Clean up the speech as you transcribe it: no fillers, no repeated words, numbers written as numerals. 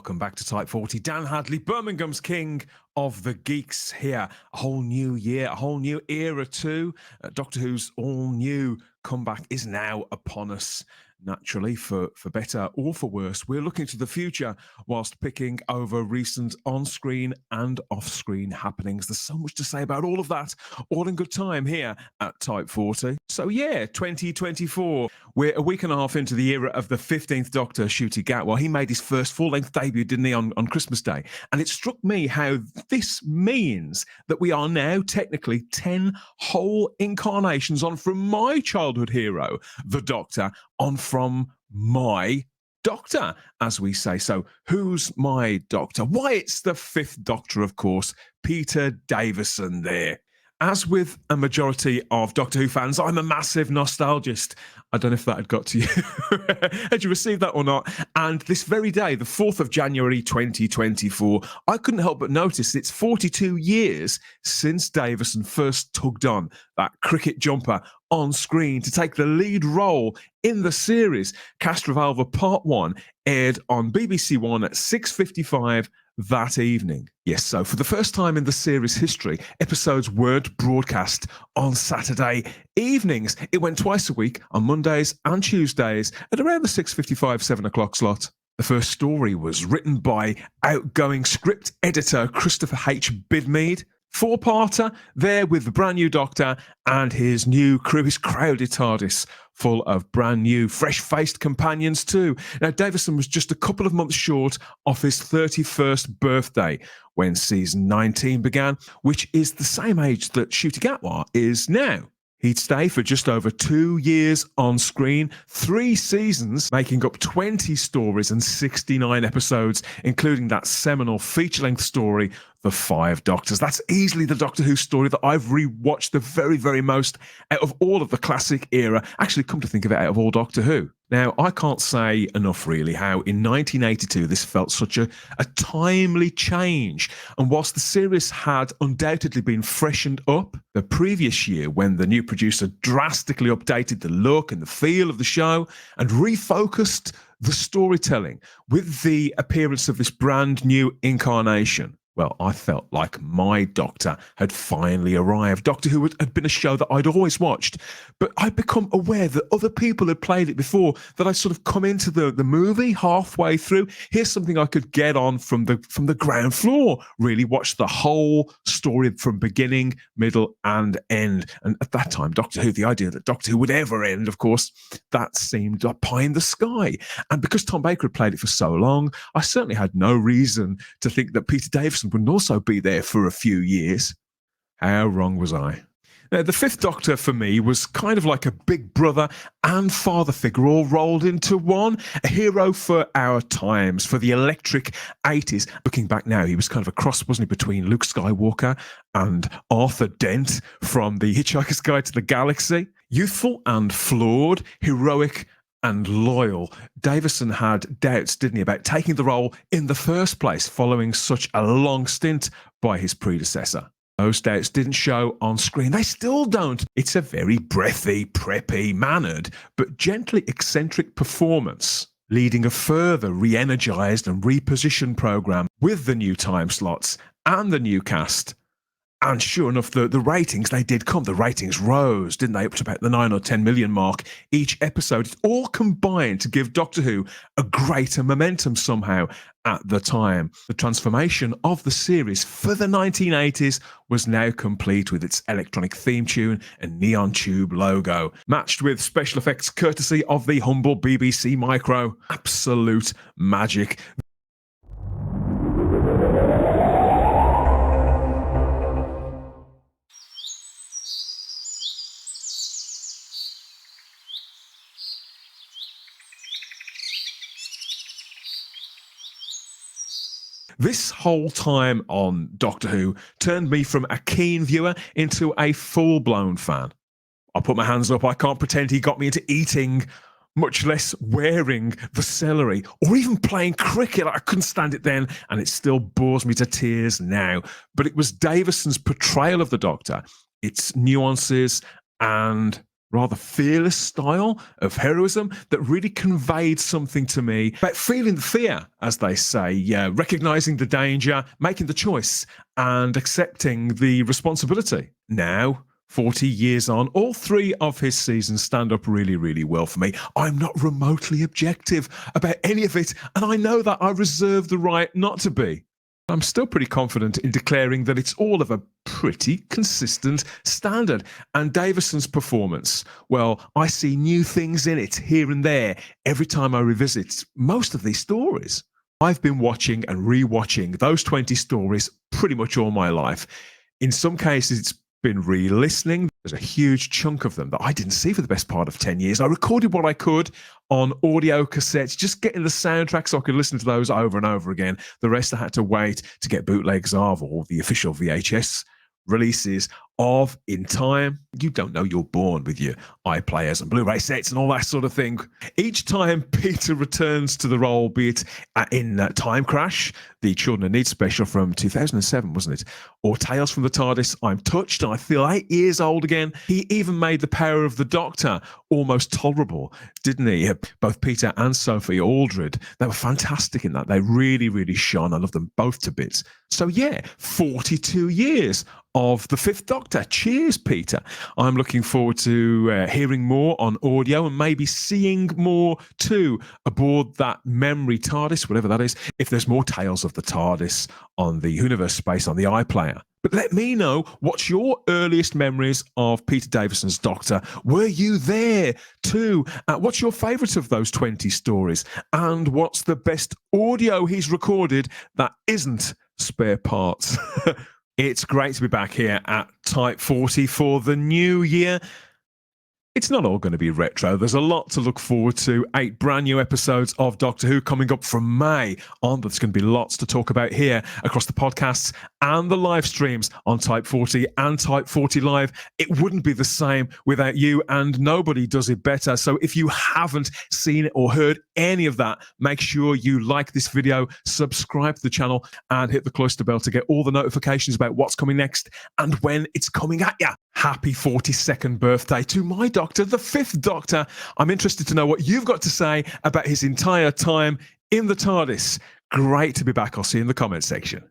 Welcome back to Type 40. Dan Hadley, Birmingham's king of the geeks here. A whole new year, a whole new era too. Doctor Who's all-new comeback is now upon us. Naturally, for better or for worse, we're looking to the future whilst picking over recent on-screen and off-screen happenings. There's so much to say about all of that, all in good time here at Type 40. So yeah, 2024. We're a week and a half into the era of the 15th Doctor, Ncuti Gatwa. He made his first full-length debut, didn't he, on Christmas Day? And it struck me how this means that we are now technically 10 whole incarnations on from my childhood hero, the Doctor, on from my Doctor, as we say. So who's my Doctor? Why, it's the fifth Doctor, of course, Peter Davison there. As with a majority of Doctor Who fans, I'm a massive nostalgist. I don't know if that had got to you. Had you received that or not? And this very day, the 4th of January 2024, I couldn't help but notice it's 42 years since Davison first tugged on that cricket jumper on screen to take the lead role in the series. Castrovalva Part 1 aired on BBC One at 6:55 that evening. Yes, so for the first time in the series history, episodes weren't broadcast on Saturday evenings. It went twice a week on Mondays and Tuesdays at around the 6:55, 7 o'clock slot. The first story was written by outgoing script editor Christopher H. Bidmead. Four-parter there with the brand new Doctor and his new crew, his crowded TARDIS, full of brand new, fresh-faced companions too. Now, Davison was just a couple of months short of his 31st birthday when season 19 began, which is the same age that Ncuti Gatwa is now. He'd stay for just over 2 years on screen, 3 seasons, making up 20 stories and 69 episodes, including that seminal feature-length story, The Five Doctors. That's easily the Doctor Who story that I've rewatched the very, very most out of all of the classic era. Actually, come to think of it, out of all Doctor Who. Now, I can't say enough, really, how in 1982 this felt such a timely change. And whilst the series had undoubtedly been freshened up the previous year when the new producer drastically updated the look and the feel of the show and refocused the storytelling with the appearance of this brand new incarnation, well, I felt like my Doctor had finally arrived. Doctor Who had been a show that I'd always watched, but I'd become aware that other people had played it before, that I'd sort of come into the movie halfway through. Here's something I could get on from the ground floor, really watch the whole story from beginning, middle, and end. And at that time, Doctor Who, the idea that Doctor Who would ever end, of course, that seemed a pie in the sky. And because Tom Baker had played it for so long, I certainly had no reason to think that Peter Davison wouldn't also be there for a few years. How wrong was I? Now, the fifth Doctor for me was kind of like a big brother and father figure all rolled into one. A hero for our times, for the electric 80s. Looking back now, he was kind of a cross, wasn't he, between Luke Skywalker and Arthur Dent from The Hitchhiker's Guide to the Galaxy. Youthful and flawed, heroic and loyal. Davison had doubts, didn't he, about taking the role in the first place following such a long stint by his predecessor. Those doubts didn't show on screen. They still don't. It's a very breathy, preppy, mannered, but gently eccentric performance, leading a further re-energised and repositioned programme with the new time slots and the new cast. And sure enough, the ratings, they did come. The ratings rose, didn't they, up to about the 9 or 10 million mark each episode. It all combined to give Doctor Who a greater momentum somehow at the time. The transformation of the series for the 1980s was now complete with its electronic theme tune and neon tube logo, matched with special effects courtesy of the humble BBC Micro. Absolute magic. This whole time on Doctor Who turned me from a keen viewer into a full-blown fan. I'll put my hands up, I can't pretend he got me into eating, much less wearing the celery, or even playing cricket. I couldn't stand it then, and it still bores me to tears now. But it was Davison's portrayal of the Doctor, its nuances and rather fearless style of heroism that really conveyed something to me about feeling the fear, as they say, recognizing the danger, making the choice, and accepting the responsibility. Now, 40 years on, all 3 of his seasons stand up really, really well for me. I'm not remotely objective about any of it, and I know that I reserve the right not to be. I'm still pretty confident in declaring that it's all of a pretty consistent standard. And Davison's performance, well, I see new things in it here and there every time I revisit most of these stories. I've been watching and rewatching those 20 stories pretty much all my life. In some cases, it's been re-listening. There's a huge chunk of them that I didn't see for the best part of 10 years. I recorded what I could on audio cassettes, just getting the soundtrack so I could listen to those over and over again. The rest I had to wait to get bootlegs of, or the official VHS releases of in time. You don't know you're born with your iPlayers and Blu-ray sets and all that sort of thing. Each time Peter returns to the role, be it in Time Crash, the Children in Need special from 2007, wasn't it? Or Tales from the TARDIS, I'm touched and I feel 8 years old again. He even made the power of the Doctor almost tolerable, didn't he? Both Peter and Sophie Aldred, they were fantastic in that. They really, really shone. I love them both to bits. So yeah, 42 years of the Fifth Doctor. Cheers, Peter. I'm looking forward to hearing more on audio and maybe seeing more too aboard that memory TARDIS, whatever that is, if there's more tales of the TARDIS on the Whovians space on the iPlayer. But let me know, what's your earliest memories of Peter Davison's Doctor? Were you there too? What's your favourite of those 20 stories? And what's the best audio he's recorded that isn't spare parts? It's great to be back here at Type 40 for the new year. It's not all going to be retro. There's a lot to look forward to. 8 brand new episodes of Doctor Who coming up from May on. There's going to be lots to talk about here across the podcasts and the live streams on Type 40 and Type 40 Live. It wouldn't be the same without you, and nobody does it better. So if you haven't seen it or heard any of that, make sure you like this video, subscribe to the channel, and hit the cloister bell to get all the notifications about what's coming next and when it's coming at you. Happy 42nd birthday to my Doctor, the Fifth Doctor. I'm interested to know what you've got to say about his entire time in the TARDIS. Great to be back. I'll see you in the comments section.